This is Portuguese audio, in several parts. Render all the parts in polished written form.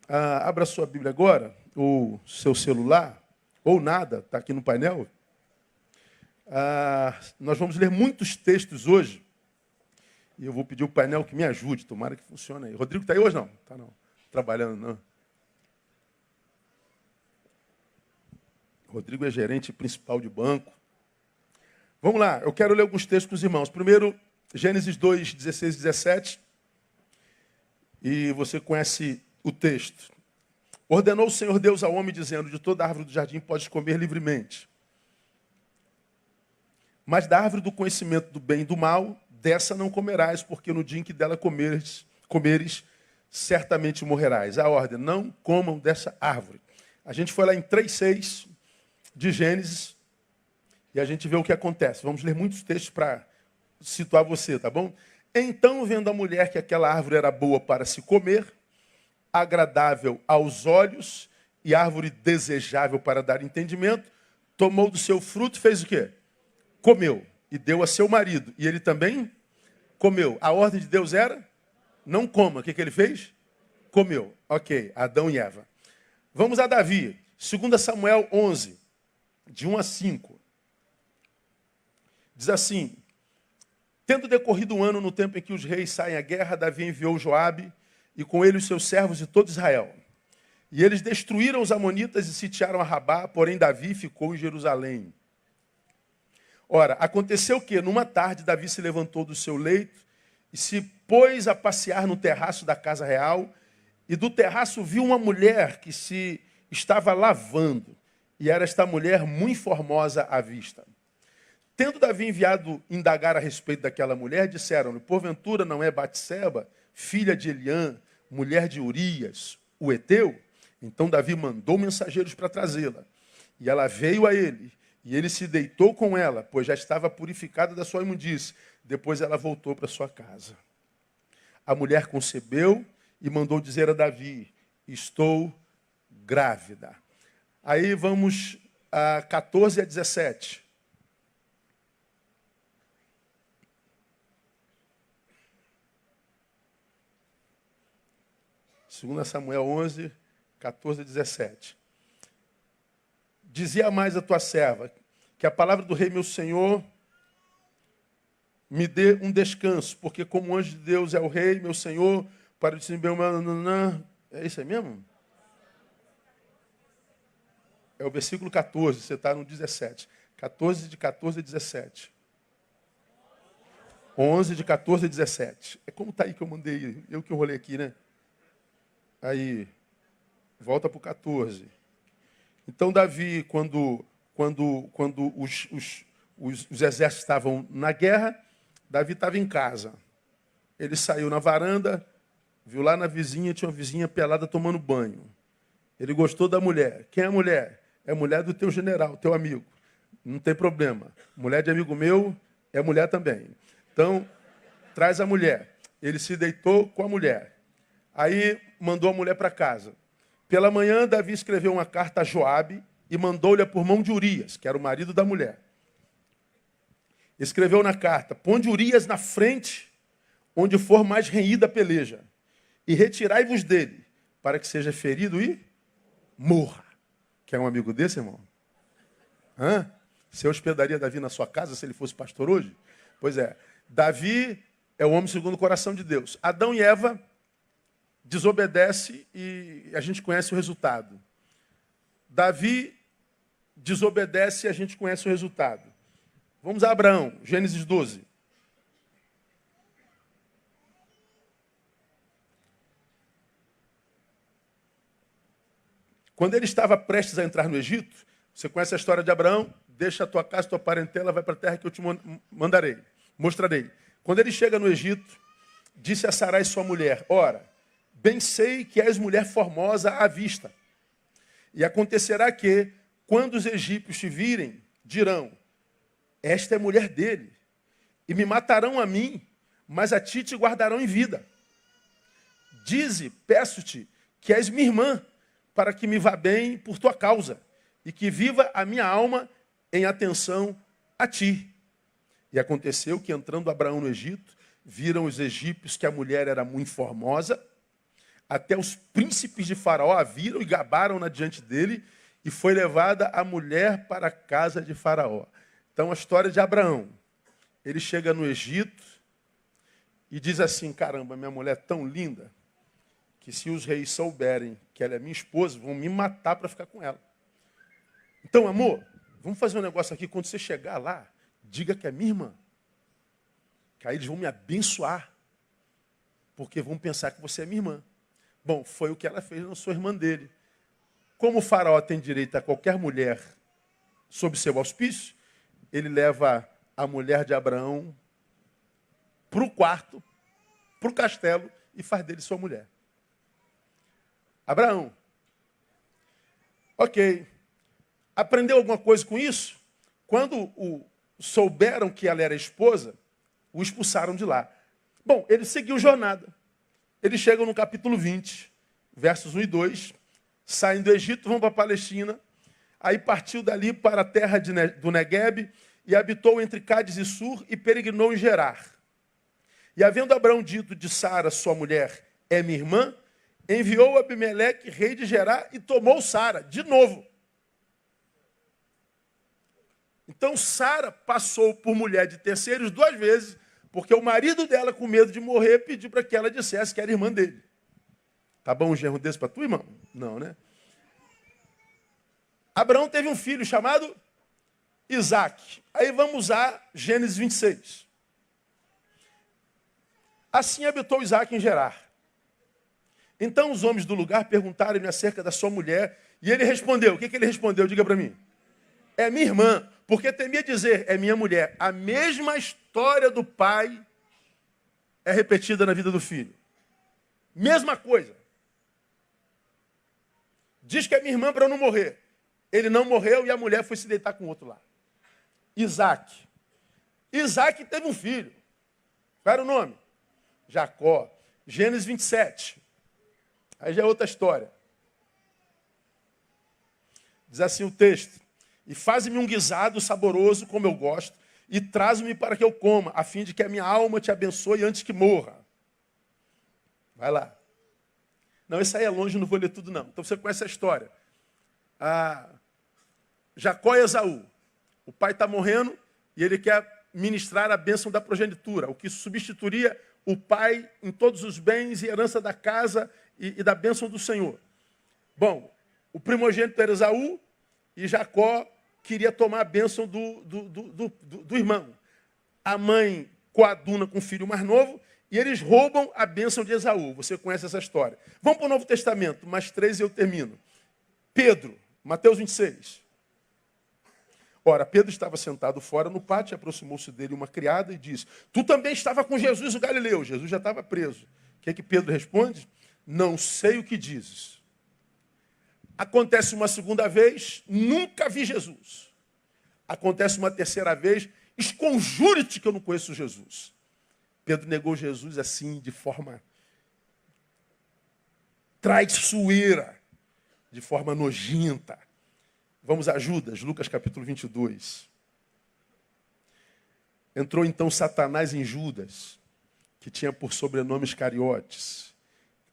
Abra sua Bíblia agora, ou seu celular, ou nada, está aqui no painel. Nós vamos ler muitos textos hoje. E eu vou pedir ao painel que me ajude, tomara que funcione aí. Rodrigo está aí hoje? Não? Está não. Trabalhando, não. Rodrigo é gerente principal de banco. Vamos lá, eu quero ler alguns textos com os irmãos. Primeiro, Gênesis 2, 16 e 17. E você conhece o texto. Ordenou o Senhor Deus ao homem, dizendo: de toda árvore do jardim podes comer livremente. Mas da árvore do conhecimento do bem e do mal, dessa não comerás, porque no dia em que dela comeres, certamente morrerás. A ordem: não comam dessa árvore. A gente foi lá em 3:6 de Gênesis e a gente vê o que acontece. Vamos ler muitos textos para situar você, tá bom? Então, vendo a mulher que aquela árvore era boa para se comer, agradável aos olhos e árvore desejável para dar entendimento, tomou do seu fruto e fez o quê? Comeu e deu a seu marido. E ele também comeu. A ordem de Deus era: não coma. O que ele fez? Comeu. Ok, Adão e Eva. Vamos a Davi. 2 Samuel 11, de 1 a 5. Diz assim: tendo decorrido um ano no tempo em que os reis saem à guerra, Davi enviou Joabe e com ele os seus servos e todo Israel. E eles destruíram os amonitas e sitiaram a Rabá, porém Davi ficou em Jerusalém. Ora, aconteceu que, numa tarde, Davi se levantou do seu leito e se pôs a passear no terraço da casa real, e do terraço viu uma mulher que se estava lavando, e era esta mulher muito formosa à vista. Tendo Davi enviado indagar a respeito daquela mulher, disseram-lhe: porventura não é Batseba, filha de Eliã, mulher de Urias, o heteu? Então Davi mandou mensageiros para trazê-la. E ela veio a ele, e ele se deitou com ela, pois já estava purificada da sua imundície. Depois ela voltou para sua casa. A mulher concebeu e mandou dizer a Davi: estou grávida. Aí vamos a 14 a 17. 2 Samuel 11, 14 a 17. Dizia mais a tua serva: que a palavra do rei meu senhor me dê um descanso, porque como o anjo de Deus é o rei, meu senhor, para o dizer, é isso aí mesmo? É o versículo 14, você está no 17. 14 de 14 a 17. 11 de 14 a 17. É como está aí que eu mandei, eu que enrolei aqui, né? Aí, volta para o 14. Então, Davi, quando os exércitos estavam na guerra, Davi estava em casa. Ele saiu na varanda, viu lá na vizinha, tinha uma vizinha pelada tomando banho. Ele gostou da mulher. Quem é a mulher? É a mulher do teu general, teu amigo. Não tem problema. Mulher de amigo meu é mulher também. Então, traz a mulher. Ele se deitou com a mulher. Aí mandou a mulher para casa. Pela manhã, Davi escreveu uma carta a Joabe e mandou-lhe por mão de Urias, que era o marido da mulher. Escreveu na carta: ponde Urias na frente, onde for mais renhida a peleja, e retirai-vos dele, para que seja ferido e morra. Quer um amigo desse, irmão? Você hospedaria Davi na sua casa se ele fosse pastor hoje? Pois é, Davi é o homem segundo o coração de Deus. Adão e Eva desobedece e a gente conhece o resultado. Davi desobedece e a gente conhece o resultado. Vamos a Abraão, Gênesis 12. Quando ele estava prestes a entrar no Egito, você conhece a história de Abraão? Deixa a tua casa, tua parentela, vai para a terra que eu te mostrarei. Quando ele chega no Egito, disse a Sarai, sua mulher: ora, bem sei que és mulher formosa à vista. E acontecerá que, quando os egípcios te virem, dirão: esta é mulher dele. E me matarão a mim, mas a ti te guardarão em vida. Dize, peço-te, que és minha irmã, para que me vá bem por tua causa, e que viva a minha alma em atenção a ti. E aconteceu que, entrando Abraão no Egito, viram os egípcios que a mulher era muito formosa. Até os príncipes de Faraó a viram e gabaram-na diante dele, e foi levada a mulher para a casa de Faraó. Então, a história de Abraão. Ele chega no Egito e diz assim, caramba, minha mulher é tão linda, que se os reis souberem que ela é minha esposa, vão me matar para ficar com ela. Então, amor, vamos fazer um negócio aqui, quando você chegar lá, diga que é minha irmã. Que aí eles vão me abençoar, porque vão pensar que você é minha irmã. Bom, foi o que ela fez, eu não sou irmã dele. Como o faraó tem direito a qualquer mulher sob seu auspício, ele leva a mulher de Abraão para o quarto, para o castelo, e faz dele sua mulher. Abraão. Ok. Aprendeu alguma coisa com isso? Quando souberam que ela era esposa, o expulsaram de lá. Bom, ele seguiu jornada. Eles chegam no capítulo 20, versos 1 e 2, saem do Egito, vão para a Palestina, aí partiu dali para a terra do Neguebe e habitou entre Cádiz e Sur e peregrinou em Gerar. E havendo Abraão dito de Sara, sua mulher, é minha irmã, enviou Abimeleque, rei de Gerar, e tomou Sara, de novo. Então Sara passou por mulher de terceiros 2 vezes, porque o marido dela, com medo de morrer, pediu para que ela dissesse que era irmã dele. Tá bom um genro desse para tu, irmão? Não, né? Abraão teve um filho chamado Isaac. Aí vamos a Gênesis 26. Assim habitou Isaac em Gerar. Então os homens do lugar perguntaram-lhe acerca da sua mulher, e ele respondeu. O que ele respondeu? Diga para mim. É minha irmã, porque temia dizer, é minha mulher. A mesma história do pai é repetida na vida do filho. Mesma coisa. Diz que é minha irmã para eu não morrer. Ele não morreu e a mulher foi se deitar com outro lá. Isaac. Isaac teve um filho. Qual era o nome? Jacó. Gênesis 27. Aí já é outra história. Diz assim o texto. E faz-me um guisado saboroso, como eu gosto, e traz-me para que eu coma, a fim de que a minha alma te abençoe antes que morra. Vai lá. Não, isso aí é longe, não vou ler tudo não. Então você conhece a história. Jacó e Esaú. O pai está morrendo e ele quer ministrar a bênção da progenitura, o que substituiria o pai em todos os bens e herança da casa e da bênção do Senhor. Bom, o primogênito era Esaú e Jacó queria tomar a bênção do irmão. A mãe coaduna com o filho mais novo e eles roubam a bênção de Esaú. Você conhece essa história. Vamos para o Novo Testamento, mais 3 e eu termino. Pedro, Mateus 26. Ora, Pedro estava sentado fora no pátio, aproximou-se dele uma criada e disse, tu também estava com Jesus o Galileu. Jesus já estava preso. O que é que Pedro responde? Não sei o que dizes. Acontece uma segunda vez, nunca vi Jesus. Acontece uma terceira vez, esconjure-te que eu não conheço Jesus. Pedro negou Jesus assim, de forma traiçoeira, de forma nojenta. Vamos a Judas, Lucas capítulo 22. Entrou então Satanás em Judas, que tinha por sobrenome Iscariotes,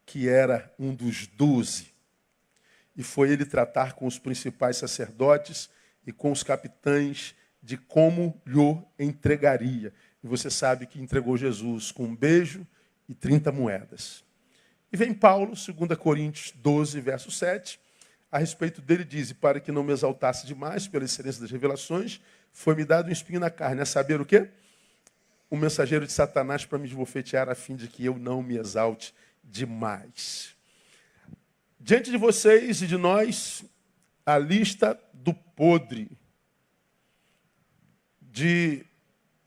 que era um dos 12. E foi ele tratar com os principais sacerdotes e com os capitães de como lhe entregaria. E você sabe que entregou Jesus com um beijo e 30 moedas. E vem Paulo, 2 Coríntios 12, verso 7, a respeito dele diz, e para que não me exaltasse demais pela excelência das revelações, foi-me dado um espinho na carne, a saber o quê? Um mensageiro de Satanás para me esbofetear, a fim de que eu não me exalte demais. Diante de vocês e de nós, a lista do podre de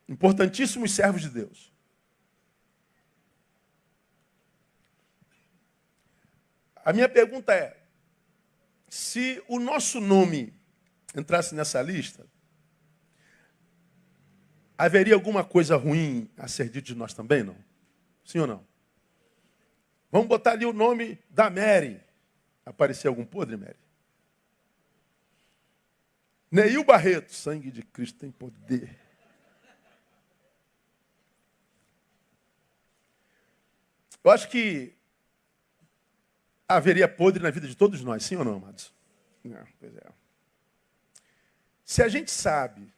importantíssimos servos de Deus. A minha pergunta é, se o nosso nome entrasse nessa lista, haveria alguma coisa ruim a ser dito de nós também, não? Sim ou não? Vamos botar ali o nome da Mary. Apareceu algum podre, Mary? Neil Barreto. Sangue de Cristo tem poder. Eu acho que haveria podre na vida de todos nós, sim ou não, amados? Não, pois é. Se a gente sabe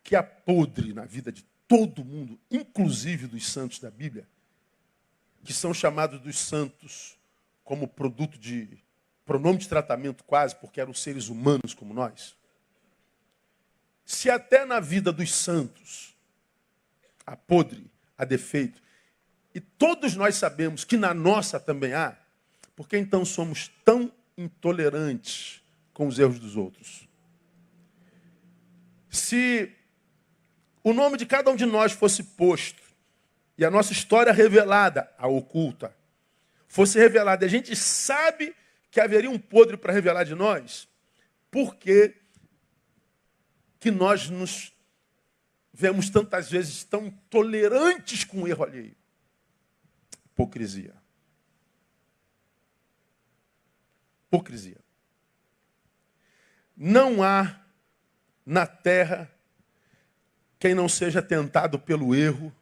que há podre na vida de todo mundo, inclusive dos santos da Bíblia, que são chamados dos santos como produto de pronome de tratamento quase, porque eram seres humanos como nós. Se até na vida dos santos há podre, há defeito, e todos nós sabemos que na nossa também há, por que então somos tão intolerantes com os erros dos outros? Se o nome de cada um de nós fosse posto e a nossa história revelada, a oculta, fosse revelada, e a gente sabe que haveria um podre para revelar de nós, por que nós nos vemos tantas vezes tão intolerantes com o erro alheio? Hipocrisia. Hipocrisia. Não há na terra quem não seja tentado pelo erro,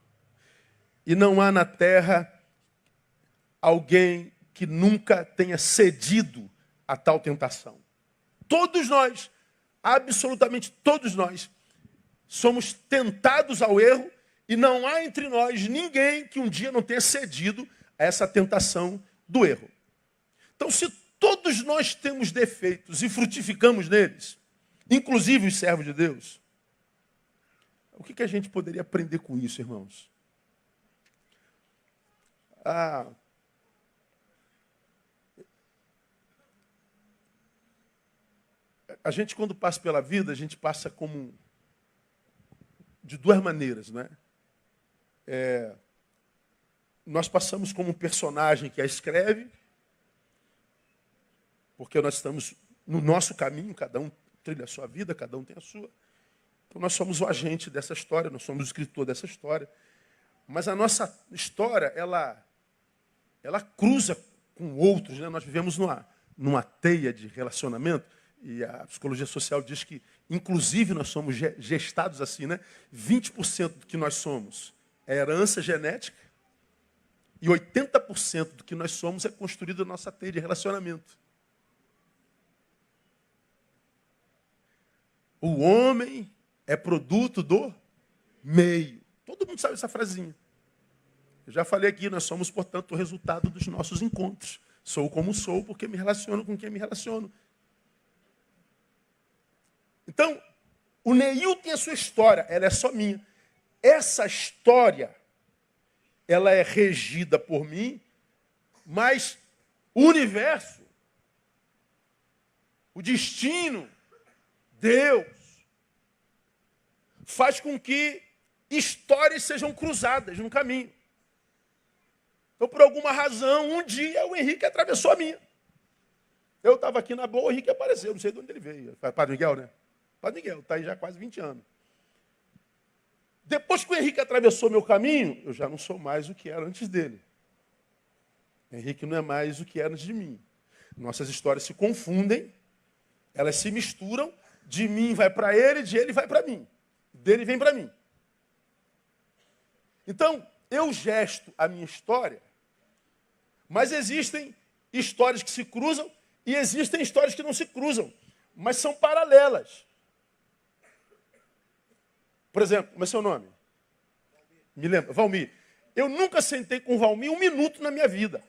e não há na terra alguém que nunca tenha cedido a tal tentação. Todos nós, absolutamente todos nós, somos tentados ao erro, e não há entre nós ninguém que um dia não tenha cedido a essa tentação do erro. Então, se todos nós temos defeitos e frutificamos neles, inclusive os servos de Deus, o que a gente poderia aprender com isso, irmãos? A gente, quando passa pela vida, a gente passa como de duas maneiras, né? Nós passamos como um personagem que a escreve, porque nós estamos no nosso caminho, cada um trilha a sua vida, cada um tem a sua. Então nós somos o agente dessa história, nós somos o escritor dessa história. Mas a nossa história, ela cruza com outros, né? Nós vivemos numa teia de relacionamento, e a psicologia social diz que, inclusive, nós somos gestados assim, né? 20% do que nós somos é herança genética, e 80% do que nós somos é construído na nossa teia de relacionamento. O homem é produto do meio. Todo mundo sabe essa frasinha. Eu já falei aqui, nós somos, portanto, o resultado dos nossos encontros. Sou como sou porque me relaciono com quem me relaciono. Então, o Neil tem a sua história, ela é só minha. Essa história, ela é regida por mim, mas o universo, o destino, Deus, faz com que histórias sejam cruzadas no caminho. Então, por alguma razão, um dia o Henrique atravessou a minha. Eu estava aqui na boa, o Henrique apareceu, não sei de onde ele veio. Padre Miguel, né? Padre Miguel, está aí já há quase 20 anos. Depois que o Henrique atravessou meu caminho, eu já não sou mais o que era antes dele. O Henrique não é mais o que era antes de mim. Nossas histórias se confundem, elas se misturam, de mim vai para ele, de ele vai para mim. Dele vem para mim. Então, eu gesto a minha história, mas existem histórias que se cruzam e existem histórias que não se cruzam, mas são paralelas. Por exemplo, como é seu nome? Me lembra? Valmir. Eu nunca sentei com o Valmir um minuto na minha vida.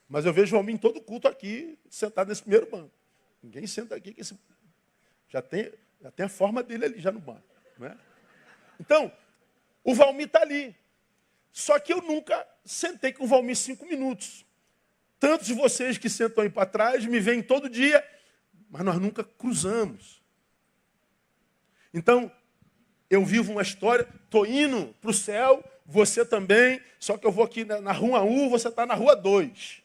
Mas eu vejo o Valmir em todo culto aqui, sentado nesse primeiro banco. Ninguém senta aqui, que já tem a forma dele ali já no banco. Né? Então, o Valmir está ali. Só que eu nunca sentei com o Valmir 5 minutos. Tantos de vocês que sentam aí para trás me veem todo dia, mas nós nunca cruzamos. Então, eu vivo uma história, estou indo para o céu, você também, só que eu vou aqui na rua 1, você está na rua 2.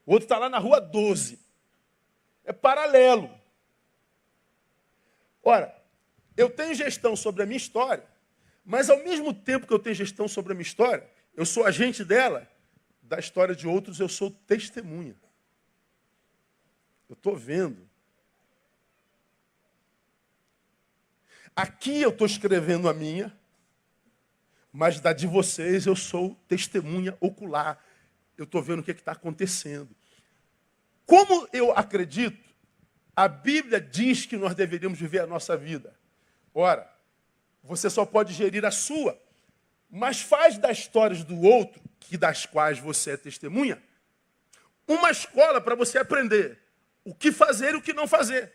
O outro está lá na rua 12. É paralelo. Ora, eu tenho gestão sobre a minha história, mas ao mesmo tempo que eu tenho gestão sobre a minha história, eu sou agente dela, da história de outros eu sou testemunha. Eu estou vendo. Aqui eu estou escrevendo a minha, mas da de vocês eu sou testemunha ocular. eu estou vendo o que está acontecendo. Como eu acredito, a Bíblia diz que nós deveríamos viver a nossa vida. Ora, você só pode gerir a sua, mas faz das histórias do outro, que das quais você é testemunha, uma escola para você aprender o que fazer e o que não fazer.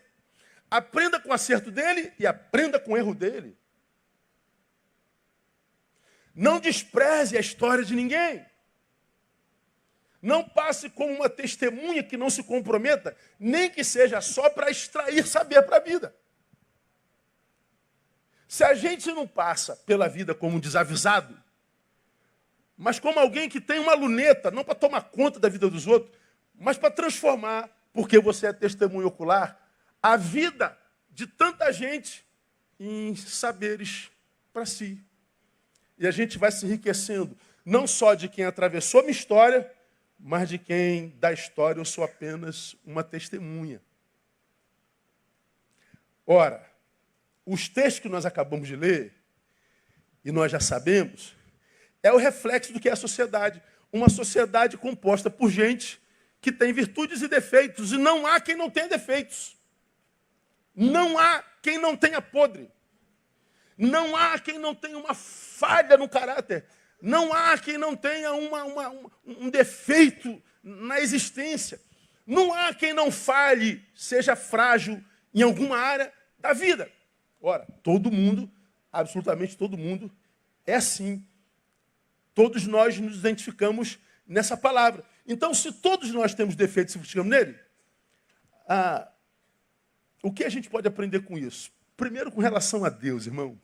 Aprenda com o acerto dele e aprenda com o erro dele. Não despreze a história de ninguém. Não passe como uma testemunha que não se comprometa, nem que seja só para extrair saber para a vida. Se a gente não passa pela vida como um desavisado, mas como alguém que tem uma luneta, não para tomar conta da vida dos outros, mas para transformar, porque você é testemunho ocular, a vida de tanta gente em saberes para si. E a gente vai se enriquecendo, não só de quem atravessou a minha história, mas de quem da história eu sou apenas uma testemunha. Ora, os textos que nós acabamos de ler, e nós já sabemos, é o reflexo do que é a sociedade. Uma sociedade composta por gente que tem virtudes e defeitos, e não há quem não tenha defeitos. Não há quem não tenha podre. Não há quem não tenha uma falha no caráter. Não há quem não tenha um defeito na existência. Não há quem não falhe, seja frágil em alguma área da vida. Ora, todo mundo, absolutamente todo mundo, é assim. Todos nós nos identificamos nessa palavra. Então, se todos nós temos defeitos e se identificamos nele, o que a gente pode aprender com isso? Primeiro, com relação a Deus, irmão.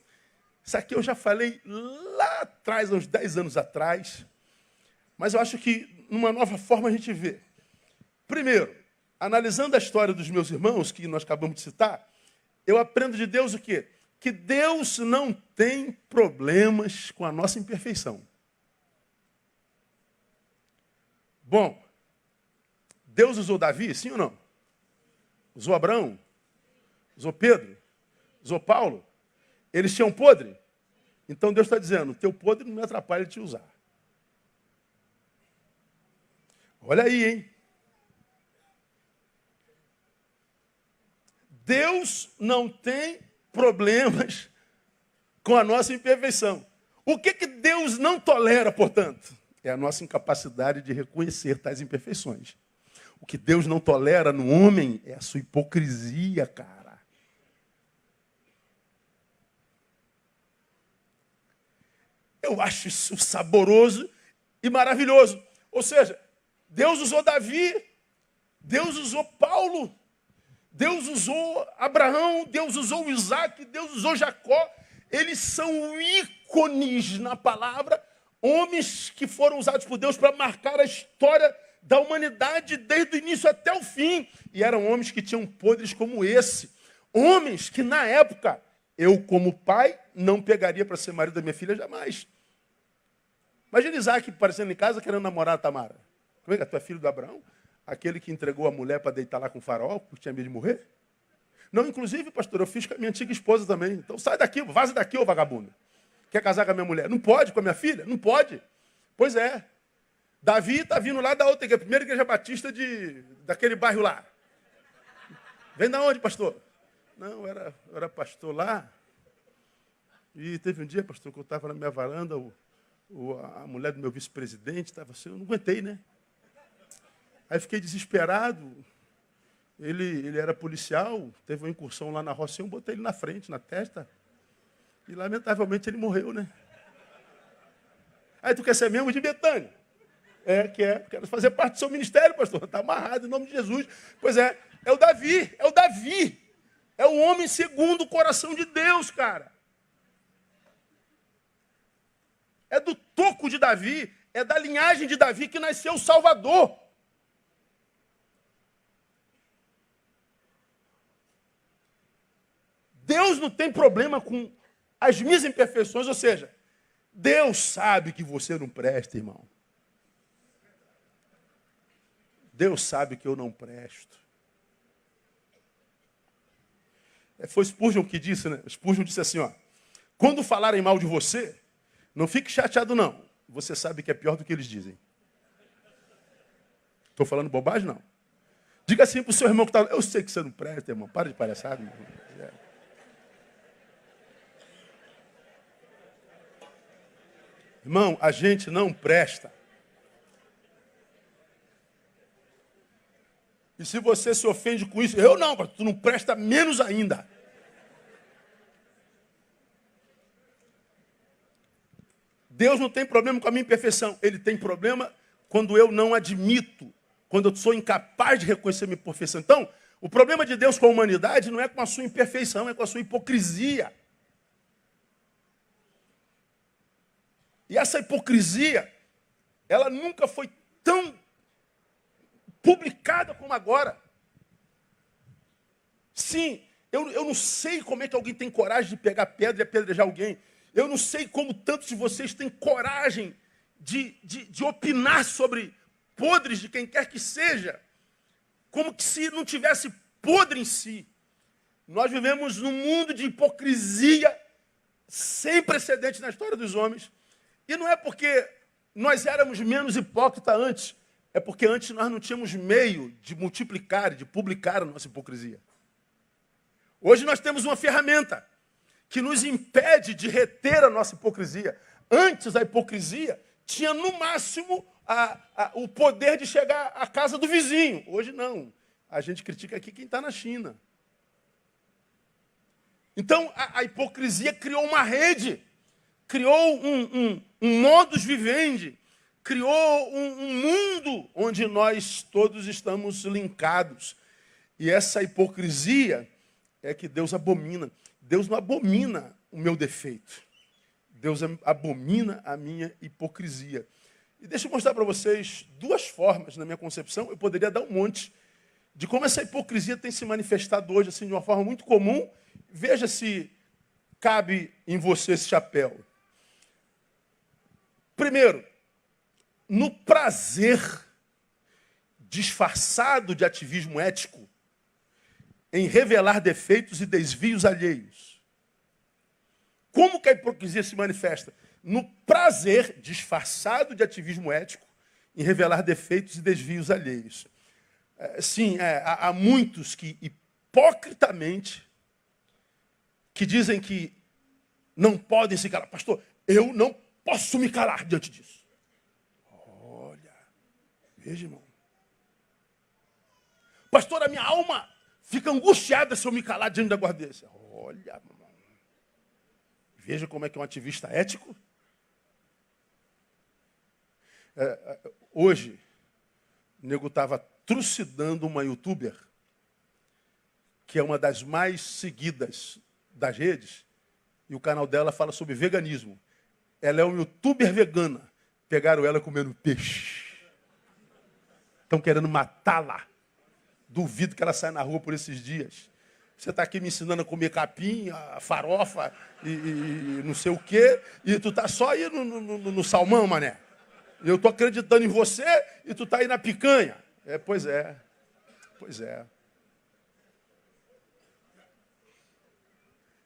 Isso aqui eu já falei lá atrás, uns 10 anos atrás, mas eu acho que numa nova forma a gente vê. Primeiro, analisando a história dos meus irmãos, que nós acabamos de citar, eu aprendo de Deus o quê? Que Deus não tem problemas com a nossa imperfeição. Bom, Deus usou Davi, sim ou não? Usou Abraão? Usou Pedro? Usou Paulo? Eles tinham podre? Então Deus está dizendo, teu podre não me atrapalha de te usar. Olha aí, hein? Deus não tem problemas com a nossa imperfeição. O que Deus não tolera, portanto? É a nossa incapacidade de reconhecer tais imperfeições. O que Deus não tolera no homem é a sua hipocrisia, cara. Eu acho isso saboroso e maravilhoso. Ou seja, Deus usou Davi, Deus usou Paulo, Deus usou Abraão, Deus usou Isaac, Deus usou Jacó. Eles são ícones na palavra, homens que foram usados por Deus para marcar a história da humanidade desde o início até o fim. E eram homens que tinham podres como esse. Homens que, na época, eu, como pai, não pegaria para ser marido da minha filha jamais. Imagina Isaac aparecendo em casa querendo namorar a Tamara. Como é que tu é filho do Abraão? Aquele que entregou a mulher para deitar lá com o faraó, porque tinha medo de morrer? Não, inclusive, pastor, eu fiz com a minha antiga esposa também. Então sai daqui, vaza daqui, ô vagabundo. Quer casar com a minha mulher? Não pode com a minha filha? Não pode. Pois é. Davi está vindo lá da outra igreja, primeira igreja batista daquele bairro lá. Vem da onde, pastor? Não, eu era pastor lá. E teve um dia, pastor, que eu estava na minha varanda, a mulher do meu vice-presidente estava assim, eu não aguentei, né? Aí fiquei desesperado. Ele era policial, teve uma incursão lá na roça, eu botei ele na frente, na testa. E, lamentavelmente, ele morreu, né? Aí, tu quer ser membro de Betânia? Quero fazer parte do seu ministério, pastor. Está amarrado em nome de Jesus. Pois é o Davi, é o Davi. É o homem segundo o coração de Deus, cara. É do toco de Davi, é da linhagem de Davi que nasceu o Salvador. Deus não tem problema com as minhas imperfeições, ou seja, Deus sabe que você não presta, irmão. Deus sabe que eu não presto. Foi Spurgeon que disse, né? Spurgeon disse assim, ó, quando falarem mal de você, não fique chateado não. Você sabe que é pior do que eles dizem. Estou falando bobagem, não. Diga assim para o seu irmão que está... Eu sei que você não presta, irmão. Para de palhaçada, irmão. Irmão, a gente não presta. E se você se ofende com isso, eu não, tu não presta menos ainda. Deus não tem problema com a minha imperfeição. Ele tem problema quando eu não admito, quando eu sou incapaz de reconhecer a minha imperfeição. Então, o problema de Deus com a humanidade não é com a sua imperfeição, é com a sua hipocrisia. E essa hipocrisia, ela nunca foi tão publicada como agora. Sim, eu não sei como é que alguém tem coragem de pegar pedra e apedrejar alguém. Eu não sei como tantos de vocês têm coragem de opinar sobre podres de quem quer que seja, como que se não tivesse podre em si. Nós vivemos num mundo de hipocrisia sem precedente na história dos homens. E não é porque nós éramos menos hipócritas antes, é porque antes nós não tínhamos meio de multiplicar, de publicar a nossa hipocrisia. Hoje nós temos uma ferramenta que nos impede de reter a nossa hipocrisia. Antes a hipocrisia tinha no máximo o poder de chegar à casa do vizinho. Hoje não. A gente critica aqui quem está na China. Então a hipocrisia criou uma rede, criou um modus vivendi, criou um mundo onde nós todos estamos linkados. E essa hipocrisia é que Deus abomina. Deus não abomina o meu defeito. Deus abomina a minha hipocrisia. E deixa eu mostrar para vocês duas formas, na minha concepção. Eu poderia dar um monte de como essa hipocrisia tem se manifestado hoje assim, de uma forma muito comum. Veja se cabe em você esse chapéu. Primeiro, no prazer disfarçado de ativismo ético, em revelar defeitos e desvios alheios. Como que a hipocrisia se manifesta? No prazer disfarçado de ativismo ético, em revelar defeitos e desvios alheios. Há muitos que hipocritamente que dizem que não podem se calar. Pastor, eu não posso me calar diante disso. Olha, veja, irmão. Pastor, a minha alma fica angustiada se eu me calar diante da guarda. Olha, irmão. Veja como é que é um ativista ético. Hoje, o nego estava trucidando uma youtuber, que é uma das mais seguidas das redes, e o canal dela fala sobre veganismo. Ela é uma youtuber vegana. Pegaram ela comendo peixe. Estão querendo matá-la. Duvido que ela saia na rua por esses dias. Você está aqui me ensinando a comer capim, a farofa e não sei o quê, e tu está só aí no salmão, mané. Eu estou acreditando em você e tu está aí na picanha. Pois é.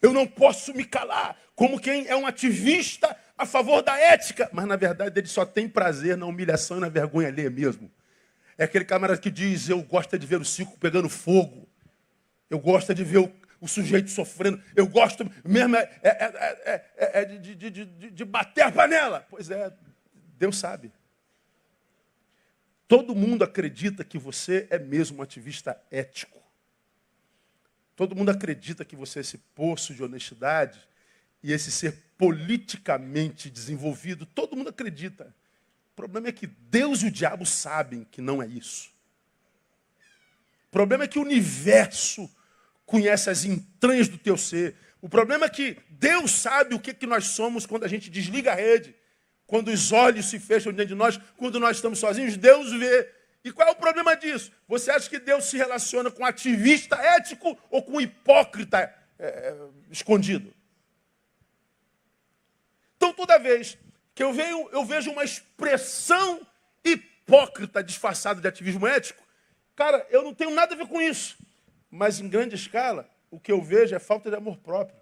Eu não posso me calar, como quem é um ativista a favor da ética. Mas, na verdade, ele só tem prazer na humilhação e na vergonha alheia mesmo. É aquele camarada que diz, eu gosto de ver o circo pegando fogo. Eu gosto de ver o sujeito sofrendo. Eu gosto mesmo de bater a panela. Pois é, Deus sabe. Todo mundo acredita que você é mesmo um ativista ético. Todo mundo acredita que você é esse poço de honestidade e esse ser politicamente desenvolvido. Todo mundo acredita. O problema é que Deus e o diabo sabem que não é isso. O problema é que o universo conhece as entranhas do teu ser. O problema é que Deus sabe o que nós somos quando a gente desliga a rede. Quando os olhos se fecham diante de nós, quando nós estamos sozinhos, Deus vê. E qual é o problema disso? Você acha que Deus se relaciona com um ativista ético ou com um hipócrita escondido? Então, toda vez que eu vejo uma expressão hipócrita disfarçada de ativismo ético, cara, eu não tenho nada a ver com isso. Mas, em grande escala, o que eu vejo é falta de amor próprio.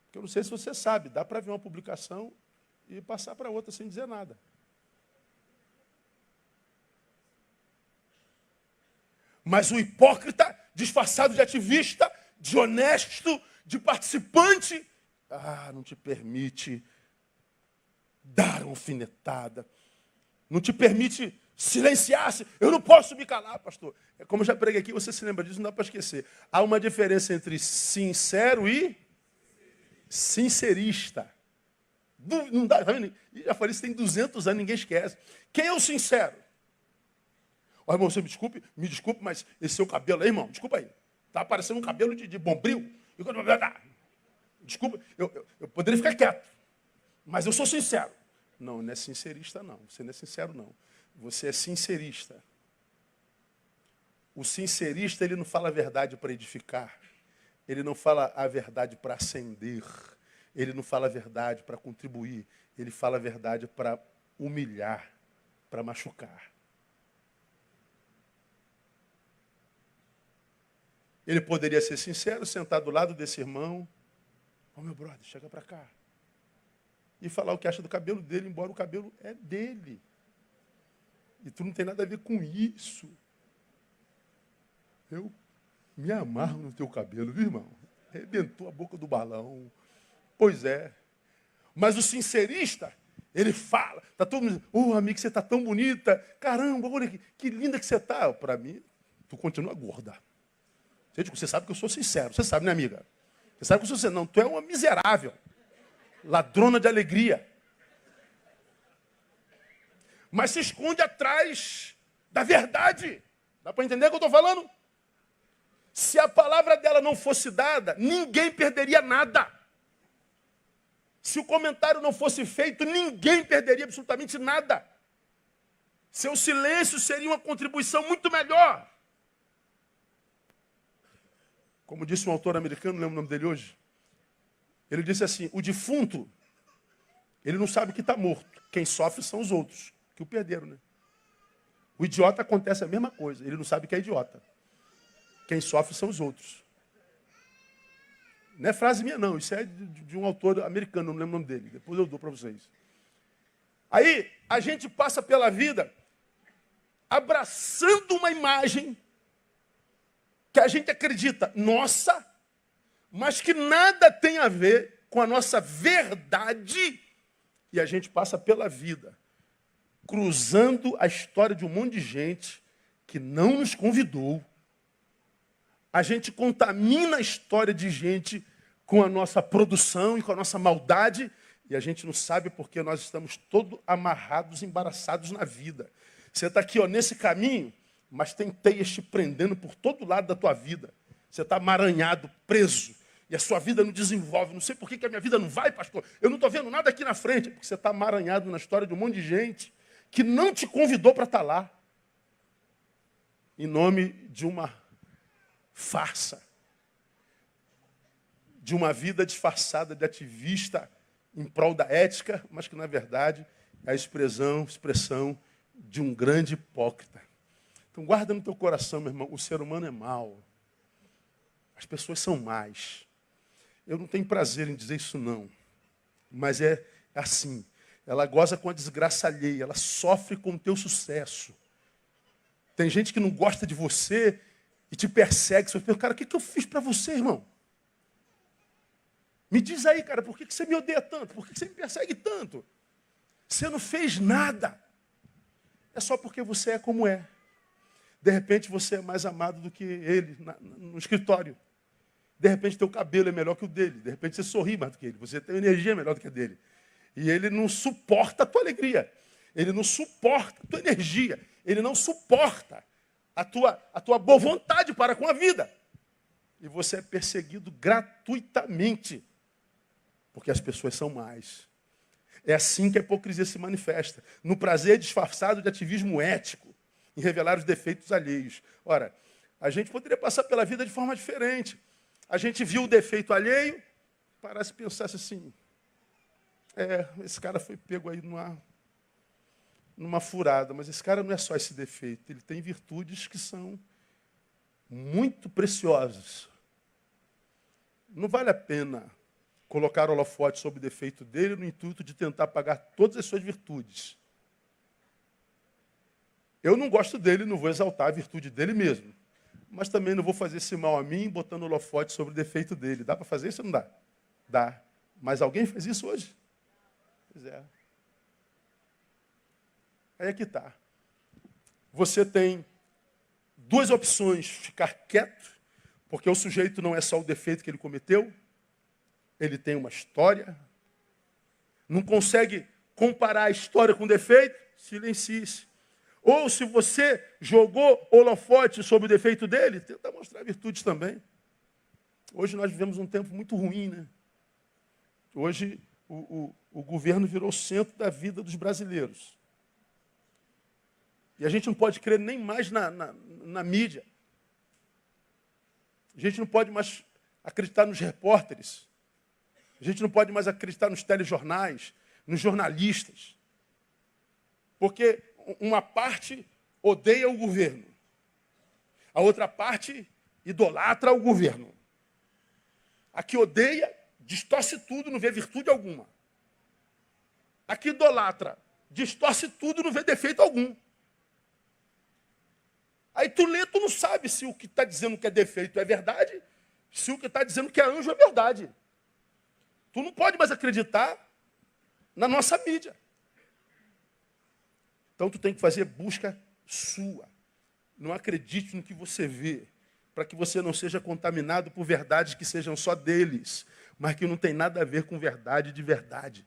Porque eu não sei se você sabe, dá para ver uma publicação e passar para outra sem dizer nada. Mas o hipócrita, disfarçado de ativista, de honesto, de participante, não te permite dar uma alfinetada. Não te permite silenciar-se. Eu não posso me calar, pastor. É como eu já preguei aqui, você se lembra disso, não dá para esquecer. Há uma diferença entre sincero e sincerista. Não dá, tá vendo? E já falei isso tem 200 anos, ninguém esquece. Quem é o sincero? Ó, irmão, você me desculpe, mas esse seu cabelo aí, irmão, desculpa aí. Tá parecendo um cabelo de bombril. Desculpa, eu poderia ficar quieto, mas eu sou sincero. Não, não é sincerista, não. Você não é sincero, não. Você é sincerista. O sincerista, ele não fala a verdade para edificar. Ele não fala a verdade para acender. Ele não fala a verdade para contribuir. Ele fala a verdade para humilhar, para machucar. Ele poderia ser sincero, sentar do lado desse irmão. Ô, meu brother, chega para cá. E falar o que acha do cabelo dele, embora o cabelo é dele. E tu não tem nada a ver com isso. Eu me amarro no teu cabelo, viu, irmão? Arrebentou a boca do balão. Pois é. Mas o sincerista, ele fala. Tá todo mundo dizendo, amigo, você está tão bonita. Caramba, olha que linda que você está. Para mim, tu continua gorda. Você sabe que eu sou sincero. Você sabe, né, amiga? Você sabe que eu sou sincero. Não, tu é uma miserável. Ladrona de alegria. Mas se esconde atrás da verdade. Dá para entender o que eu estou falando? Se a palavra dela não fosse dada, ninguém perderia nada. Se o comentário não fosse feito, ninguém perderia absolutamente nada. Seu silêncio seria uma contribuição muito melhor. Como disse um autor americano, não lembro o nome dele hoje. Ele disse assim, o defunto, ele não sabe que está morto. Quem sofre são os outros, que o perderam, né? O idiota acontece a mesma coisa, ele não sabe que é idiota. Quem sofre são os outros. Não é frase minha, não. Isso é de um autor americano, não lembro o nome dele. Depois eu dou para vocês. Aí, a gente passa pela vida abraçando uma imagem que a gente acredita nossa, mas que nada tem a ver com a nossa verdade. E a gente passa pela vida cruzando a história de um monte de gente que não nos convidou. A gente contamina a história de gente com a nossa produção e com a nossa maldade, e a gente não sabe porque nós estamos todos amarrados, embaraçados na vida. Você está aqui, nesse caminho, mas tem teias te prendendo por todo lado da tua vida. Você está amaranhado, preso, e a sua vida não desenvolve. Não sei por que a minha vida não vai, pastor. Eu não estou vendo nada aqui na frente, porque você está amaranhado na história de um monte de gente que não te convidou para estar lá, em nome de uma farsa, de uma vida disfarçada de ativista em prol da ética, mas que, na verdade, é a expressão de um grande hipócrita. Então, guarda no teu coração, meu irmão, o ser humano é mau. As pessoas são más. Eu não tenho prazer em dizer isso, não. Mas é assim. Ela goza com a desgraça alheia, ela sofre com o teu sucesso. Tem gente que não gosta de você e te persegue. Você fala, cara, o que eu fiz para você, irmão? Me diz aí, cara, por que você me odeia tanto? Por que você me persegue tanto? Você não fez nada. É só porque você é como é. De repente você é mais amado do que ele no escritório. De repente teu cabelo é melhor que o dele. De repente você sorri mais do que ele. Você tem energia melhor do que a dele. E ele não suporta a tua alegria. Ele não suporta a tua energia. Ele não suporta a tua boa vontade para com a vida. E você é perseguido gratuitamente. Porque as pessoas são más. É assim que a hipocrisia se manifesta. No prazer disfarçado de ativismo ético. Em revelar os defeitos alheios. Ora, a gente poderia passar pela vida de forma diferente. A gente viu o defeito alheio, parece pensar assim, esse cara foi pego aí numa furada, mas esse cara não é só esse defeito, ele tem virtudes que são muito preciosas. Não vale a pena colocar o holofote sobre o defeito dele no intuito de tentar apagar todas as suas virtudes. Eu não gosto dele, não vou exaltar a virtude dele mesmo. mas também não vou fazer esse mal a mim botando holofote sobre o defeito dele. Dá para fazer isso ou não dá? Dá. Mas alguém faz isso hoje? Pois é. Aí é que está. Você tem duas opções: ficar quieto, porque o sujeito não é só o defeito que ele cometeu, ele tem uma história. Não consegue comparar a história com o defeito? Silencie-se. Ou se você jogou holofote sobre o defeito dele, tenta mostrar virtudes também. Hoje nós vivemos um tempo muito ruim, né? Hoje o governo virou o centro da vida dos brasileiros. E a gente não pode crer nem mais na mídia. A gente não pode mais acreditar nos repórteres. A gente não pode mais acreditar nos telejornais, nos jornalistas. Porque uma parte odeia o governo. A outra parte idolatra o governo. A que odeia, distorce tudo, não vê virtude alguma. A que idolatra, distorce tudo, não vê defeito algum. Aí tu lê, tu não sabe se o que está dizendo que é defeito é verdade, se o que está dizendo que é anjo é verdade. Tu não pode mais acreditar na nossa mídia. Então tu tem que fazer busca sua. Não acredite no que você vê, para que você não seja contaminado por verdades que sejam só deles, mas que não tem nada a ver com verdade de verdade.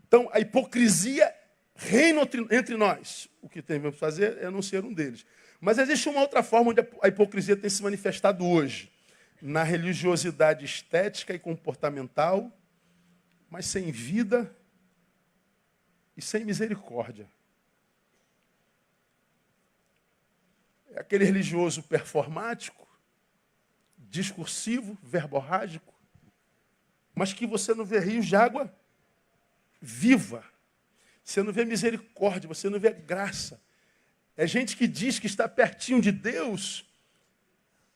Então a hipocrisia reina entre nós. O que temos que fazer é não ser um deles. Mas existe uma outra forma onde a hipocrisia tem se manifestado hoje. Na religiosidade estética e comportamental, mas sem vida e sem misericórdia. É aquele religioso performático, discursivo, verborrágico, mas que você não vê rios de água viva. Você não vê misericórdia, você não vê graça. É gente que diz que está pertinho de Deus,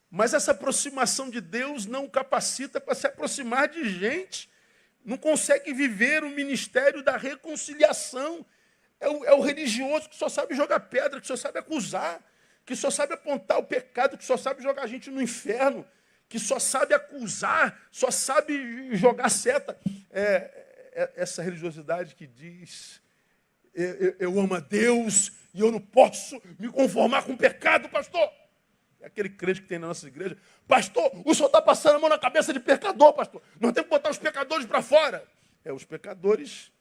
mas essa aproximação de Deus não capacita para se aproximar de gente. Não consegue viver o ministério da reconciliação. É o religioso que só sabe jogar pedra, que só sabe acusar, que só sabe apontar o pecado, que só sabe jogar a gente no inferno, que só sabe acusar, só sabe jogar seta. Essa religiosidade que diz: eu amo a Deus e eu não posso me conformar com o pecado, pastor. É aquele crente que tem na nossa igreja: pastor, o senhor está passando a mão na cabeça de pecador, pastor. Nós temos que botar os pecadores para fora. Os pecadores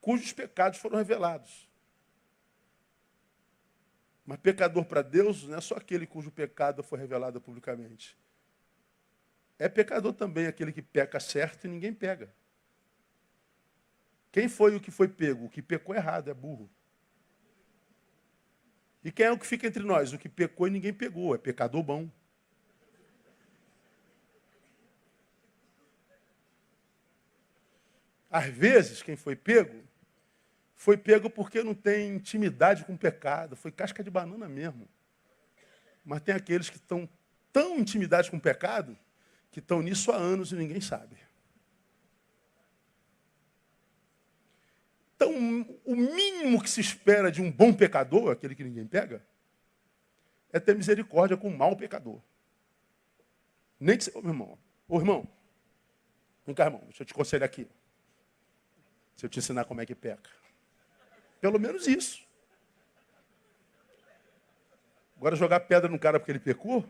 cujos pecados foram revelados. Mas pecador para Deus não é só aquele cujo pecado foi revelado publicamente. É pecador também aquele que peca certo e ninguém pega. Quem foi o que foi pego? O que pecou errado, é burro. E quem é o que fica entre nós? O que pecou e ninguém pegou, é pecador bom. Às vezes, quem foi pego porque não tem intimidade com o pecado, foi casca de banana mesmo. Mas tem aqueles que estão tão intimidade com o pecado, que estão nisso há anos e ninguém sabe. Então, o mínimo que se espera de um bom pecador, aquele que ninguém pega, é ter misericórdia com um mau pecador. Nem que... Ô, irmão, vem cá, irmão, deixa eu te aconselhar aqui. Se eu te ensinar como é que peca. Pelo menos isso. Agora, jogar pedra no cara porque ele pecou?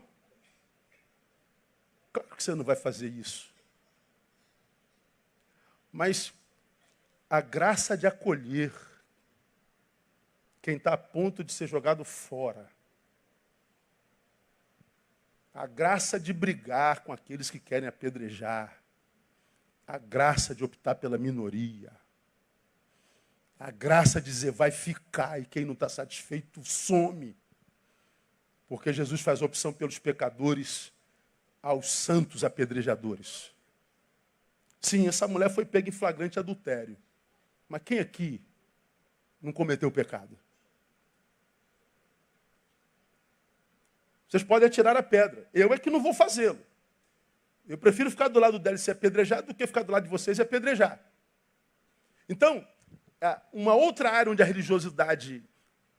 Claro que você não vai fazer isso. Mas a graça de acolher quem está a ponto de ser jogado fora. A graça de brigar com aqueles que querem apedrejar. A graça de optar pela minoria. A graça de dizer, vai ficar, e quem não está satisfeito, some. Porque Jesus faz opção pelos pecadores aos santos apedrejadores. Sim, essa mulher foi pega em flagrante adultério. Mas quem aqui não cometeu pecado? Vocês podem atirar a pedra. Eu é que não vou fazê-lo. Eu prefiro ficar do lado dela e ser apedrejado do que ficar do lado de vocês e apedrejar. Então, uma outra área onde a religiosidade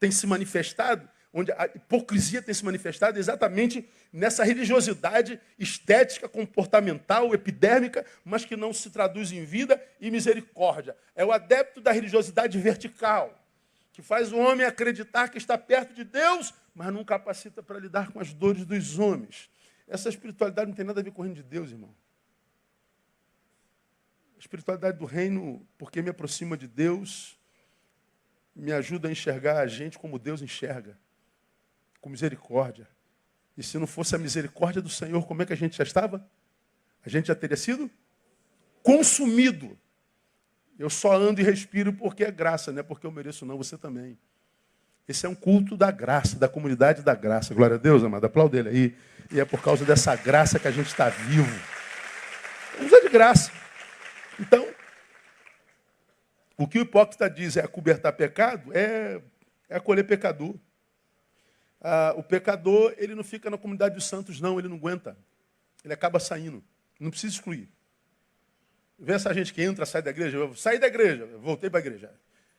tem se manifestado, onde a hipocrisia tem se manifestado exatamente nessa religiosidade estética, comportamental, epidérmica, mas que não se traduz em vida e misericórdia. É o adepto da religiosidade vertical, que faz o homem acreditar que está perto de Deus, mas não capacita para lidar com as dores dos homens. Essa espiritualidade não tem nada a ver com o reino de Deus, irmão. A espiritualidade do reino, porque me aproxima de Deus, me ajuda a enxergar a gente como Deus enxerga, com misericórdia. E se não fosse a misericórdia do Senhor, como é que a gente já estava? A gente já teria sido consumido. Eu só ando e respiro porque é graça, não é porque eu mereço, não, você também. Esse é um culto da graça, da comunidade da graça. Glória a Deus, amado. Aplauda ele aí. E é por causa dessa graça que a gente está vivo. Vamos usar de graça. Então, o que o hipócrita diz é acobertar pecado, é acolher pecador. O pecador, ele não fica na comunidade dos santos, não, ele não aguenta. Ele acaba saindo. Não precisa excluir. Vê essa gente que entra, sai da igreja, eu saí da igreja, eu voltei para a igreja.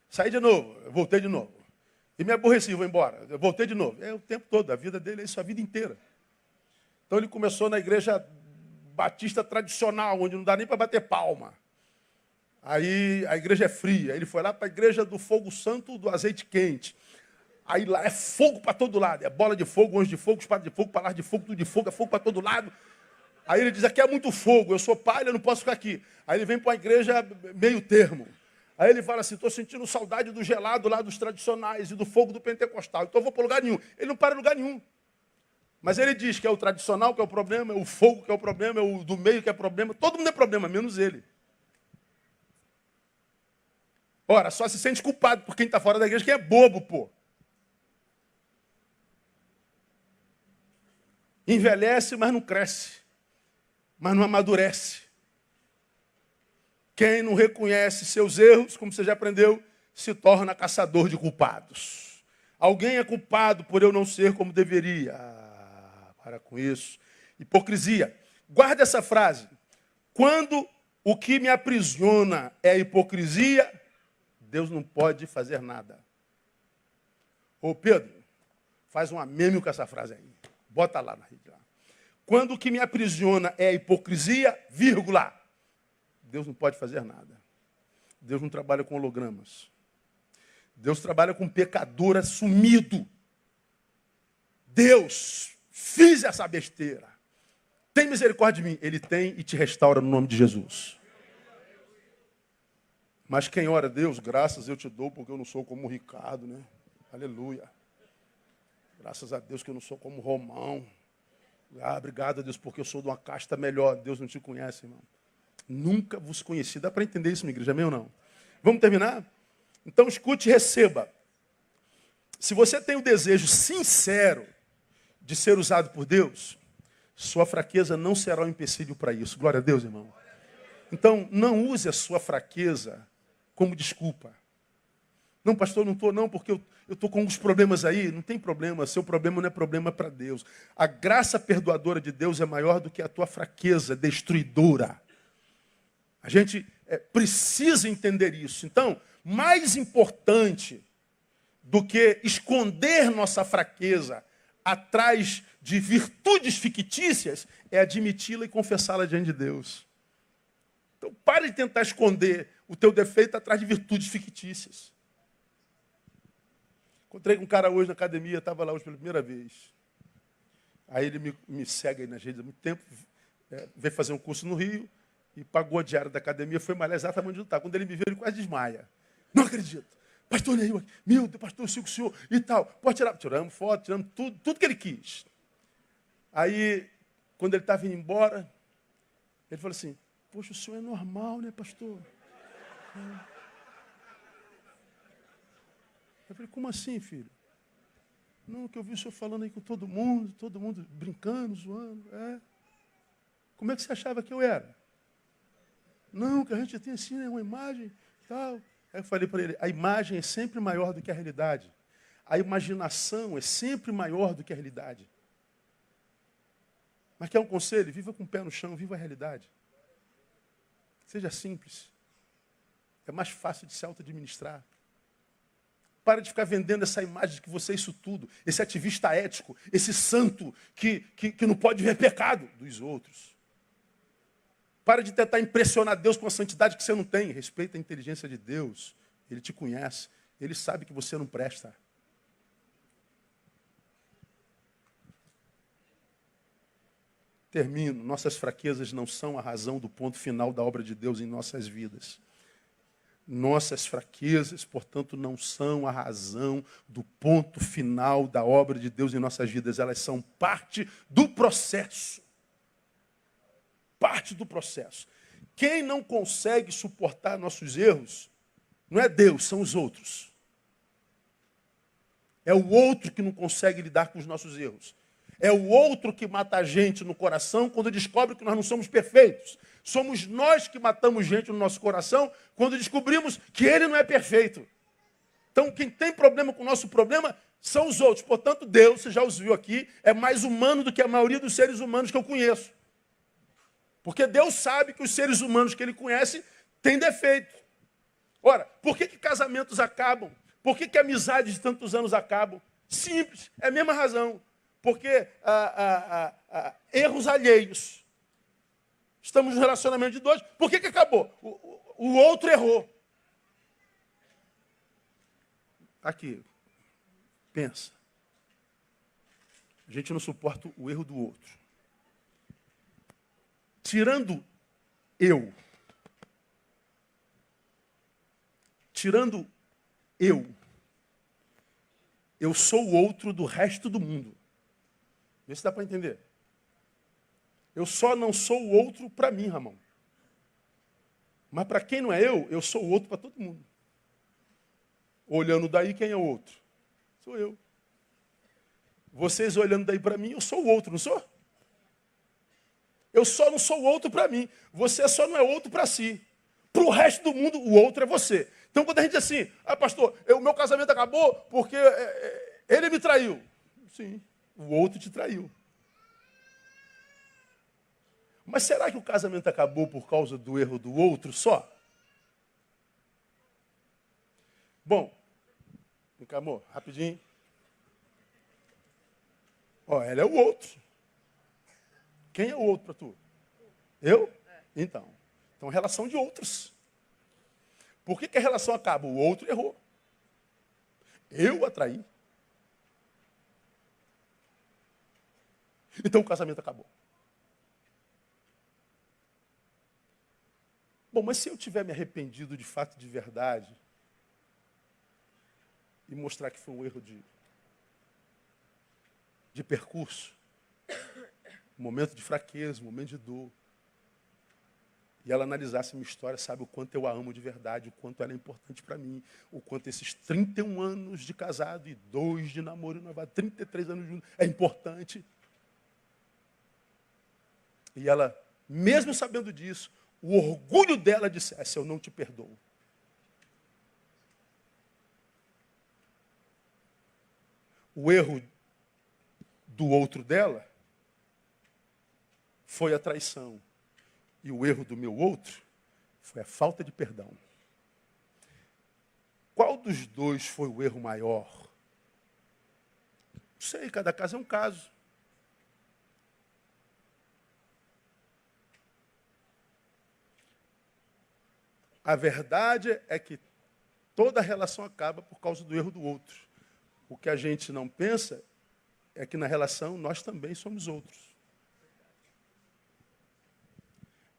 Saí de novo, eu voltei de novo. E me aborreci, vou embora. Eu voltei de novo. É o tempo todo, a vida dele é isso, a vida inteira. Então ele começou na igreja batista tradicional, onde não dá nem para bater palma. Aí a igreja é fria. Ele foi lá para a igreja do fogo santo, do azeite quente. Aí lá é fogo para todo lado. É bola de fogo, anjo de fogo, espada de fogo, palavra de fogo, tudo de fogo, é fogo para todo lado. Aí ele diz, aqui é muito fogo, eu sou palha, eu não posso ficar aqui. Aí ele vem para uma igreja meio termo. Aí ele fala assim, estou sentindo saudade do gelado lá dos tradicionais e do fogo do pentecostal. Então eu vou para lugar nenhum. Ele não para em lugar nenhum. Mas ele diz que é o tradicional que é o problema, é o fogo que é o problema, é o do meio que é o problema. Todo mundo é problema, menos ele. Ora, só se sente culpado por quem está fora da igreja, quem é bobo, pô. Envelhece, mas não cresce. Mas não amadurece. Quem não reconhece seus erros, como você já aprendeu, se torna caçador de culpados. Alguém é culpado por eu não ser como deveria. Para com isso. Hipocrisia. Guarda essa frase. Quando o que me aprisiona é a hipocrisia, Deus não pode fazer nada. Ô Pedro, faz um amêmio com essa frase aí. Bota lá na rede. Lá. Quando o que me aprisiona é a hipocrisia, vírgula, Deus não pode fazer nada. Deus não trabalha com hologramas. Deus trabalha com pecador assumido. Deus, fiz essa besteira. Tem misericórdia de mim. Ele tem e te restaura no nome de Jesus. Mas quem ora a Deus, graças eu te dou, porque eu não sou como o Ricardo, né? Aleluia. Graças a Deus que eu não sou como o Romão. Obrigado a Deus, porque eu sou de uma casta melhor. Deus não te conhece, irmão. Nunca vos conheci. Dá para entender isso, minha igreja? Amém ou não? Vamos terminar? Então escute e receba. Se você tem o desejo sincero de ser usado por Deus, sua fraqueza não será um empecilho para isso. Glória a Deus, irmão. Então, não use a sua fraqueza como desculpa. Não, pastor, não estou não, porque eu estou com alguns problemas aí. Não tem problema, seu problema não é problema para Deus. A graça perdoadora de Deus é maior do que a tua fraqueza destruidora. A gente precisa entender isso. Então, mais importante do que esconder nossa fraqueza atrás de virtudes fictícias é admiti-la e confessá-la diante de Deus. Então, pare de tentar esconder o teu defeito atrás de virtudes fictícias. Encontrei com um cara hoje na academia, estava lá hoje pela primeira vez. Aí ele me segue aí nas redes há muito tempo, veio fazer um curso no Rio e pagou a diária da academia, foi malhar exatamente onde está. Quando ele me viu, ele quase desmaia. Não acredito. Pastor Neil, meu Deus, pastor, eu sigo o senhor e tal. Pode tirar. Tiramos foto, tiramos tudo que ele quis. Aí, quando ele estava indo embora, ele falou assim, poxa, o senhor é normal, né, pastor? Eu falei, como assim, filho? Não, que eu vi o senhor falando aí com todo mundo brincando, zoando. Como é que você achava que eu era? Não, que a gente tem assim, né, uma imagem e tal. Aí eu falei para ele, a imagem é sempre maior do que a realidade. A imaginação é sempre maior do que a realidade. Mas quer um conselho? Viva com o pé no chão, viva a realidade. Seja simples. É mais fácil de se auto-administrar. Para de ficar vendendo essa imagem de que você é isso tudo. Esse ativista ético, esse santo que não pode ver pecado dos outros. Para de tentar impressionar Deus com a santidade que você não tem. Respeita a inteligência de Deus. Ele te conhece. Ele sabe que você não presta. Termino. Nossas fraquezas não são a razão do ponto final da obra de Deus em nossas vidas. Nossas fraquezas, portanto, não são a razão do ponto final da obra de Deus em nossas vidas. Elas são parte do processo. Parte do processo. Quem não consegue suportar nossos erros, não é Deus, são os outros. É o outro que não consegue lidar com os nossos erros. É o outro que mata a gente no coração quando descobre que nós não somos perfeitos. Somos nós que matamos gente no nosso coração quando descobrimos que ele não é perfeito. Então, quem tem problema com o nosso problema são os outros. Portanto, Deus, você já os viu aqui, é mais humano do que a maioria dos seres humanos que eu conheço. Porque Deus sabe que os seres humanos que ele conhece têm defeito. Ora, por que casamentos acabam? Por que amizades de tantos anos acabam? Simples, é a mesma razão. Porque erros alheios. Estamos no relacionamento de dois. Por que acabou? O outro errou. Aqui, pensa. A gente não suporta o erro do outro. Tirando eu, eu sou o outro do resto do mundo. Vê se dá para entender. Eu só não sou o outro para mim, Ramon. Mas para quem não é eu sou o outro para todo mundo. Olhando daí, quem é o outro? Sou eu. Vocês olhando daí para mim, eu sou o outro, não sou? Eu só não sou o outro para mim. Você só não é outro para si. Para o resto do mundo, o outro é você. Então, quando a gente diz assim, pastor, o meu casamento acabou porque ele me traiu. Sim, o outro te traiu. Mas será que o casamento acabou por causa do erro do outro só? Bom, vem cá, amor, rapidinho. Ela é o outro. Quem é o outro para tu? Eu? Então, relação de outros. Por que a relação acaba? O outro errou. Eu atraí. Então o casamento acabou. Bom, mas se eu tiver me arrependido de fato, de verdade, e mostrar que foi um erro de percurso, um momento de fraqueza, um momento de dor, e ela analisasse minha história, sabe o quanto eu a amo de verdade, o quanto ela é importante para mim, o quanto esses 31 anos de casado e 2 de namoro e noivado, 33 anos juntos, é importante. E ela, mesmo sabendo disso, o orgulho dela dissesse, eu não te perdoo. O erro do outro dela foi a traição. E o erro do meu outro foi a falta de perdão. Qual dos dois foi o erro maior? Não sei, cada caso é um caso. A verdade é que toda relação acaba por causa do erro do outro. O que a gente não pensa é que na relação nós também somos outros.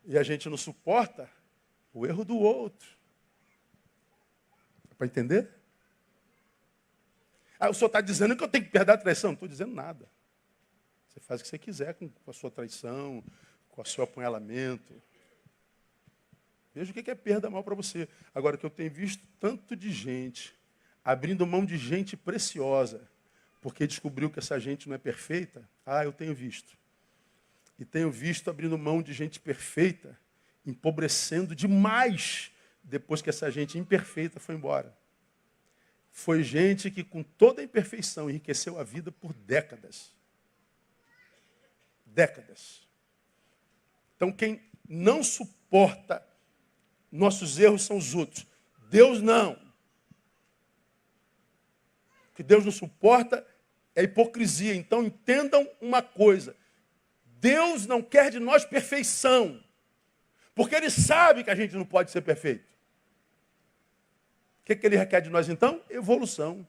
E a gente não suporta o erro do outro. Para entender? O senhor está dizendo que eu tenho que perder a traição? Não estou dizendo nada. Você faz o que você quiser com a sua traição, com o seu apunhalamento. Veja o que é perda mal para você. Agora, que eu tenho visto tanto de gente abrindo mão de gente preciosa, porque descobriu que essa gente não é perfeita, eu tenho visto. E tenho visto abrindo mão de gente perfeita, empobrecendo demais depois que essa gente imperfeita foi embora. Foi gente que, com toda a imperfeição, enriqueceu a vida por décadas. Décadas. Então, quem não suporta nossos erros são os outros. Deus não. que Deus não suporta é hipocrisia. Então entendam uma coisa. Deus não quer de nós perfeição. Porque Ele sabe que a gente não pode ser perfeito. O que Ele requer de nós então? Evolução.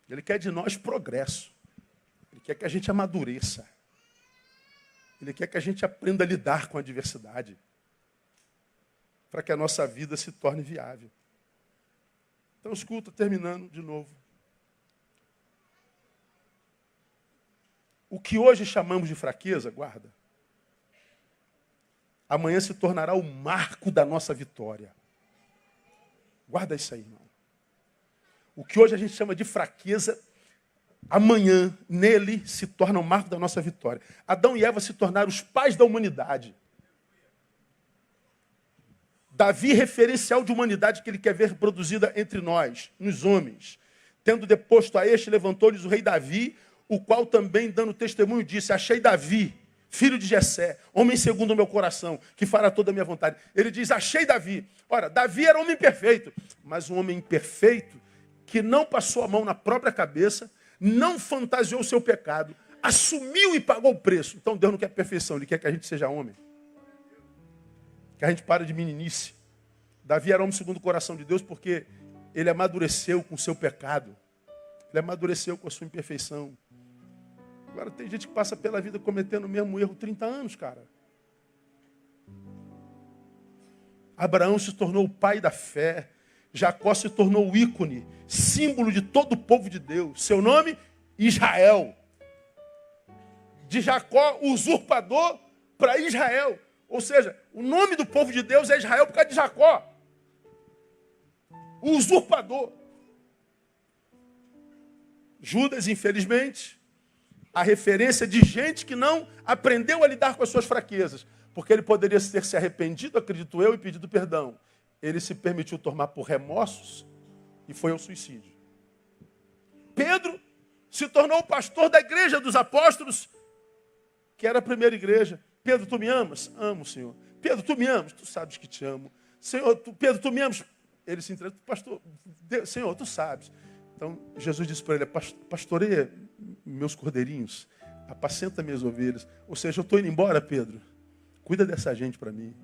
Ele quer de nós progresso. Ele quer que a gente amadureça. Ele quer que a gente aprenda a lidar com a adversidade. Para que a nossa vida se torne viável. Então, escuta, terminando de novo. O que hoje chamamos de fraqueza, guarda, amanhã se tornará o marco da nossa vitória. Guarda isso aí, irmão. O que hoje a gente chama de fraqueza, amanhã, nele, se torna o marco da nossa vitória. Adão e Eva se tornaram os pais da humanidade. Davi, referencial de humanidade que ele quer ver produzida entre nós, nos homens. Tendo deposto a este, levantou-lhes o rei Davi, o qual também, dando testemunho, disse: achei Davi, filho de Jessé, homem segundo o meu coração, que fará toda a minha vontade. Ele diz: achei Davi. Ora, Davi era um homem perfeito, mas um homem imperfeito que não passou a mão na própria cabeça, não fantasiou o seu pecado, assumiu e pagou o preço. Então Deus não quer perfeição, Ele quer que a gente seja homem. Que a gente pare de meninice. Davi era homem segundo o coração de Deus porque ele amadureceu com o seu pecado. Ele amadureceu com a sua imperfeição. Agora tem gente que passa pela vida cometendo o mesmo erro 30 anos, cara. Abraão se tornou o pai da fé. Jacó se tornou o ícone, símbolo de todo o povo de Deus. Seu nome, Israel. De Jacó, usurpador, para Israel. Ou seja, o nome do povo de Deus é Israel por causa de Jacó. O usurpador. Judas, infelizmente, a referência de gente que não aprendeu a lidar com as suas fraquezas. Porque ele poderia ter se arrependido, acredito eu, e pedido perdão. Ele se permitiu tomar por remorsos e foi ao suicídio. Pedro se tornou o pastor da igreja dos apóstolos, que era a primeira igreja. Pedro, tu me amas? Amo, Senhor. Pedro, tu me amas? Tu sabes que te amo. Senhor, Pedro, tu me amas? Ele se entregou: pastor, Deus, Senhor, tu sabes. Então, Jesus disse para ele: pastoreia meus cordeirinhos, apacenta minhas ovelhas. Ou seja, eu estou indo embora, Pedro. Cuida dessa gente para mim.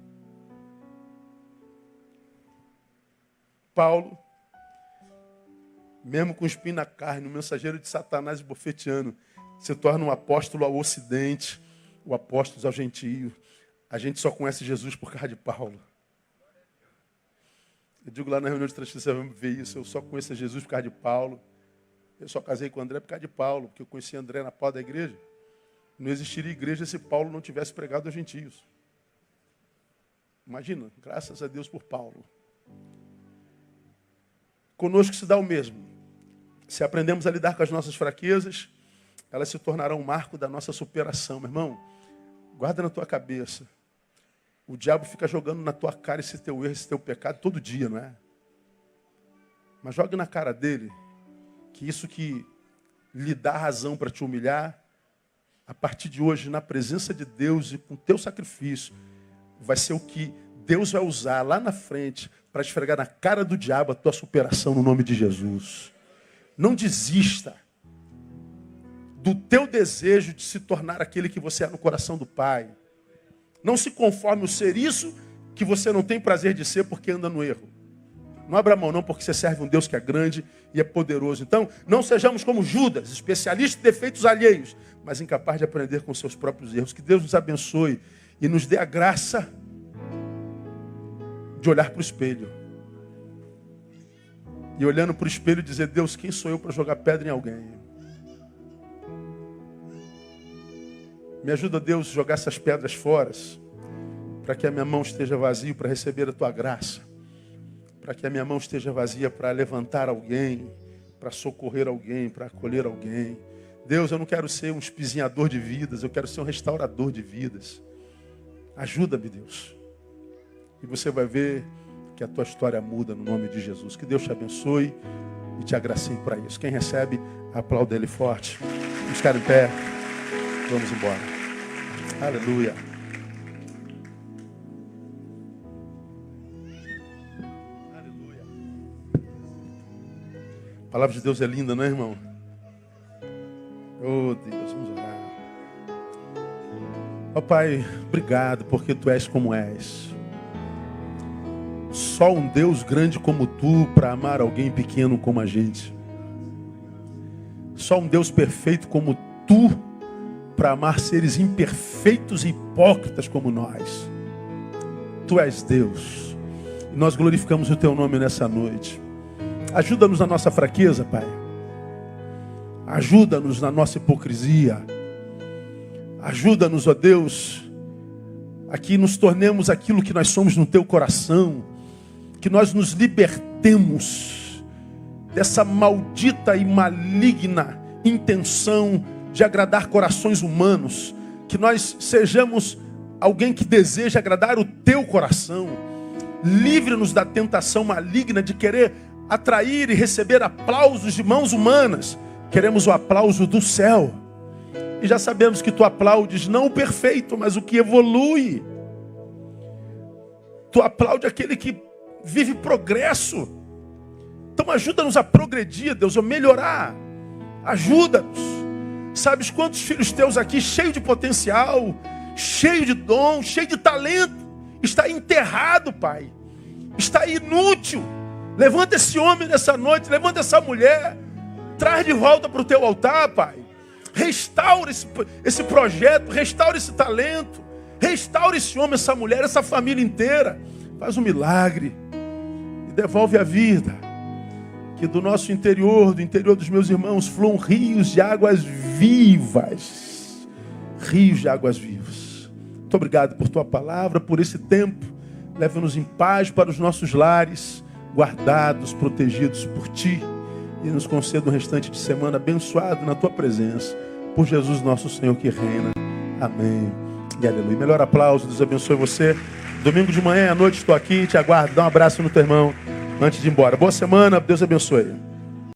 Paulo, mesmo com espinho na carne, um mensageiro de Satanás bofeteando, se torna um apóstolo ao ocidente, o apóstolo ao gentio. A gente só conhece Jesus por causa de Paulo. Eu digo lá na reunião de transferência, vamos ver isso, eu só conheço Jesus por causa de Paulo. Eu só casei com o André por causa de Paulo, porque eu conheci André na porta da igreja. Não existiria igreja se Paulo não tivesse pregado aos gentios. Imagina, graças a Deus por Paulo. Conosco se dá o mesmo. Se aprendemos a lidar com as nossas fraquezas, elas se tornarão um marco da nossa superação. Meu irmão, guarda na tua cabeça. O diabo fica jogando na tua cara esse teu erro, esse teu pecado todo dia, não é? Mas jogue na cara dele que isso que lhe dá razão para te humilhar, a partir de hoje, na presença de Deus e com teu sacrifício, vai ser o que Deus vai usar lá na frente para esfregar na cara do diabo a tua superação no nome de Jesus. Não desista do teu desejo de se tornar aquele que você é no coração do Pai. Não se conforme o ser isso que você não tem prazer de ser porque anda no erro. Não abra mão não, porque você serve um Deus que é grande e é poderoso. Então, não sejamos como Judas, especialistas em defeitos alheios, mas incapazes de aprender com seus próprios erros. Que Deus nos abençoe e nos dê a graça de olhar para o espelho. E olhando para o espelho dizer: Deus, quem sou eu para jogar pedra em alguém? Me ajuda, Deus, a jogar essas pedras fora, para que a minha mão esteja vazia para receber a tua graça. Para que a minha mão esteja vazia para levantar alguém, para socorrer alguém, para acolher alguém. Deus, eu não quero ser um espizinhador de vidas, eu quero ser um restaurador de vidas. Ajuda-me, Deus. E você vai ver que a tua história muda no nome de Jesus. Que Deus te abençoe e te agracie para isso. Quem recebe, aplauda Ele forte. Vamos ficar em pé. Vamos embora. Aleluia. Aleluia. palavra de Deus é linda, não é, irmão? Oh, Deus, vamos orar. Ó Pai, obrigado porque Tu és como és. Só um Deus grande como Tu para amar alguém pequeno como a gente. Só um Deus perfeito como Tu para amar seres imperfeitos e hipócritas como nós. Tu és Deus. E nós glorificamos o Teu nome nessa noite. Ajuda-nos na nossa fraqueza, Pai. Ajuda-nos na nossa hipocrisia. Ajuda-nos, ó Deus, a que nos tornemos aquilo que nós somos no Teu coração. Que nós nos libertemos dessa maldita e maligna intenção de agradar corações humanos. Que nós sejamos alguém que deseja agradar o Teu coração. Livre-nos da tentação maligna de querer atrair e receber aplausos de mãos humanas. Queremos o aplauso do céu. E já sabemos que Tu aplaudes não o perfeito, mas o que evolui. Tu aplaudes aquele que vive progresso. Então ajuda-nos a progredir, Deus, a melhorar. Ajuda-nos. Sabes quantos filhos Teus aqui, cheio de potencial, cheio de dom, cheio de talento, está enterrado, Pai. Está inútil. Levanta esse homem nessa noite, levanta essa mulher, traz de volta para o Teu altar, Pai. Restaura esse projeto, restaura esse talento, restaura esse homem, essa mulher, essa família inteira. Faz um milagre e devolve a vida. Que do nosso interior, do interior dos meus irmãos, fluam rios de águas vivas. Rios de águas vivas. Muito obrigado por Tua palavra, por esse tempo. Leva-nos em paz para os nossos lares, guardados, protegidos por Ti. E nos conceda um restante de semana abençoado na Tua presença. Por Jesus nosso Senhor que reina. Amém e aleluia. Melhor aplauso, Deus abençoe você. Domingo de manhã à noite estou aqui, te aguardo. Dá um abraço no teu irmão antes de ir embora. Boa semana, Deus abençoe.